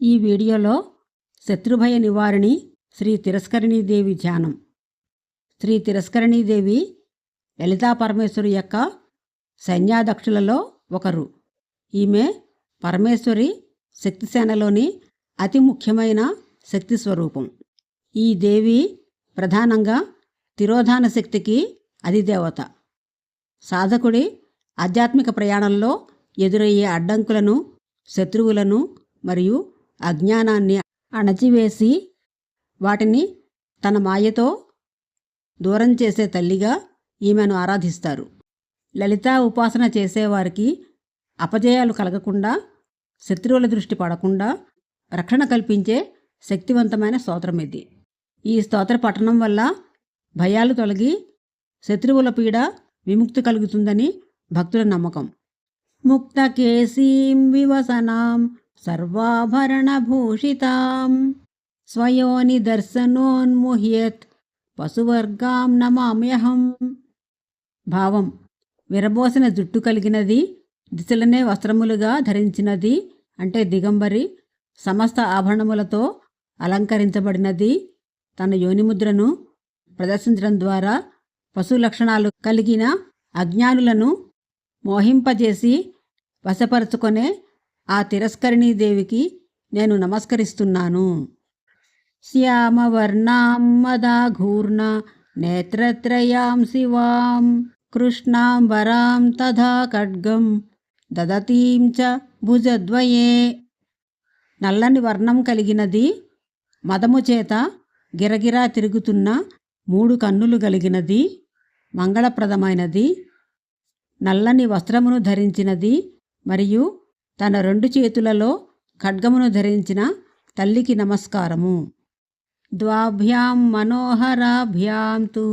ఈ వీడియోలో శత్రుభయ నివారిణి శ్రీ తిరస్కరిణీదేవి ధ్యానం. శ్రీ తిరస్కరిణీదేవి లలితా పరమేశ్వరి యొక్క సైన్యాధ్యక్షులలో ఒకరు. ఈమె పరమేశ్వరి శక్తిసేనలోని అతి ముఖ్యమైన శక్తి స్వరూపం. ఈ దేవి ప్రధానంగా తిరోధాన శక్తికి అధిదేవత. సాధకుడి ఆధ్యాత్మిక ప్రయాణంలో ఎదురయ్యే అడ్డంకులను, శత్రువులను మరియు అజ్ఞానాన్ని అణచివేసి వాటిని తన మాయతో దూరం చేసే తల్లిగా ఈమెను ఆరాధిస్తారు. లలితా ఉపాసన చేసేవారికి అపజయాలు కలగకుండా, శత్రువుల దృష్టి పడకుండా రక్షణ కల్పించే శక్తివంతమైన స్తోత్రం ఇది. ఈ స్తోత్ర పఠనం వల్ల భయాలు తొలగి శత్రువుల పీడ విముక్తి కలుగుతుందని భక్తుల నమ్మకం. ముక్తకేశీం వివసనాం సర్వాభరణభూషితాం స్వయోని దర్శనోన్ముహ్యత్ పశువర్గాం నమామ్యహం. భావం: విరబోసిన జుట్టు కలిగినది, దిశలనే వస్త్రములుగా ధరించినది అంటే దిగంబరి, సమస్త ఆభరణములతో అలంకరించబడినది, తన యోనిముద్రను ప్రదర్శించడం ద్వారా పశు లక్షణాలు కలిగిన అజ్ఞానులను మోహింపజేసి వశపరుచుకొనే ఆ తిరస్కరిణీదేవికి నేను నమస్కరిస్తున్నాను. శ్యామవర్ణాం మదాఘూర్ణ నేత్రత్రయాం శివాం కృష్ణాంబరాం తథా ఖడ్గం దదతీం చ భుజద్వయే. నల్లని వర్ణం కలిగినది, మదము చేత గిరగిరా తిరుగుతున్న 3 కన్నులు కలిగినది, మంగళప్రదమైనది, నల్లని వస్త్రమును ధరించినది మరియు తన 2 చేతులలో ఖడ్గమును ధరించిన తల్లికి నమస్కారము. ద్వాభ్యాం మనోహరాభ్యాం తు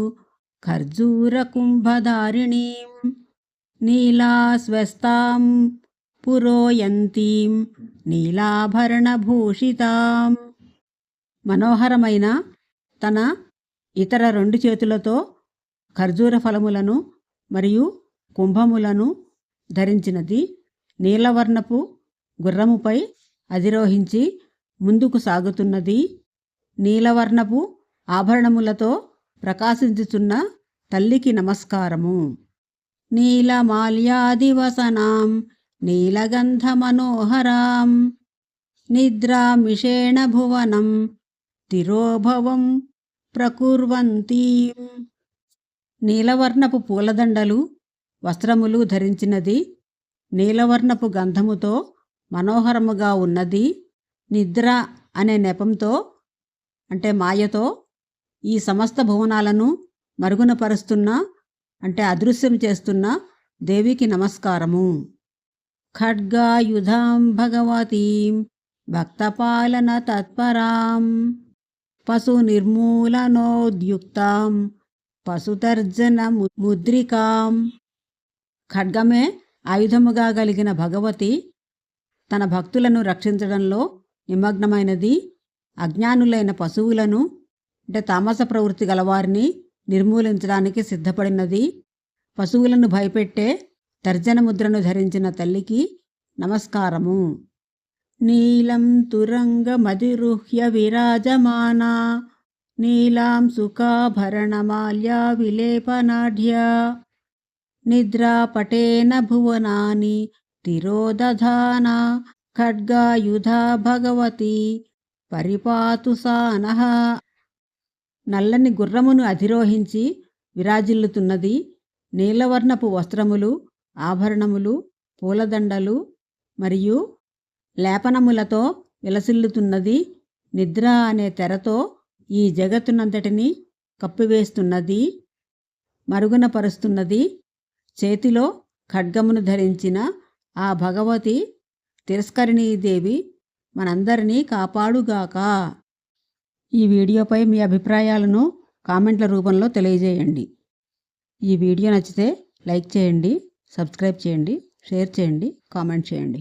ఖర్జూరకుంభధారిణీం నీలాస్వస్తాం పురోయంతీం నీలాభరణభూషితాం. మనోహరమైన తన ఇతర 2 చేతులతో ఖర్జూర ఫలములను మరియు కుంభములను ధరించినది, నీలవర్ణపు గుర్రముపై అధిరోహించి ముందుకు సాగుతున్నది, నీలవర్ణపు ఆభరణములతో ప్రకాశించుచున్న తల్లికి నమస్కారము. నీలమాల్యాదివసనాం నీలగంధమనోహరాం నిద్రామిషేణ భువనం తిరోభవం ప్రకుర్వంతీం. నీలవర్ణపు పూలదండలు, వస్త్రములు ధరించినది, నీలవర్ణపు గంధముతో మనోహరముగా ఉన్నది, నిద్ర అనే నెపంతో అంటే మాయతో ఈ సమస్త భువనాలను మరుగునపరుస్తున్న అంటే అదృశ్యం చేస్తున్న దేవికి నమస్కారము. ఖడ్గాయుధాం భగవతీం భక్తపాలన తత్పరాం పశు నిర్మూలనోద్యుక్తాం పశుతర్జన ముద్రికాం. ఖడ్గమే ఆయుధముగా కలిగిన భగవతి తన భక్తులను రక్షించడంలో నిమగ్నమైనది, అజ్ఞానులైన పశువులను అంటే తామస ప్రవృత్తి గలవారిని నిర్మూలించడానికి సిద్ధపడినది. పశువులను భయపెట్టే తర్జన ముద్రను ధరించిన తల్లికి నమస్కారము. నీలం తురంగమధిరుహ్య విరాజమానా నీలాం సుఖాభరణమాల్యా విలేపనాఢ్యా నిద్రాపటేన భువనాని తిరోదధానా ఖడ్గాయుధా భగవతి పరిపాతు సానః. నల్లని గుర్రమును అధిరోహించి విరాజిల్లుతున్నది, నీలవర్ణపు వస్త్రములు, ఆభరణములు, పూలదండలు మరియు లేపనములతో విలసిల్లుతున్నది, నిద్ర అనే తెరతో ఈ జగత్తునంతటిని కప్పివేస్తున్నది, మరుగున పరుస్తున్నది. చేతిలో ఖడ్గమును ధరించిన ఆ భగవతి తిరస్కరిణీదేవి మనందరినీ కాపాడుగాక. ఈ వీడియోపై మీ అభిప్రాయాలను కామెంట్ల రూపంలో తెలియజేయండి. ఈ వీడియో నచ్చితే లైక్ చేయండి, సబ్స్క్రైబ్ చేయండి, షేర్ చేయండి, కామెంట్ చేయండి.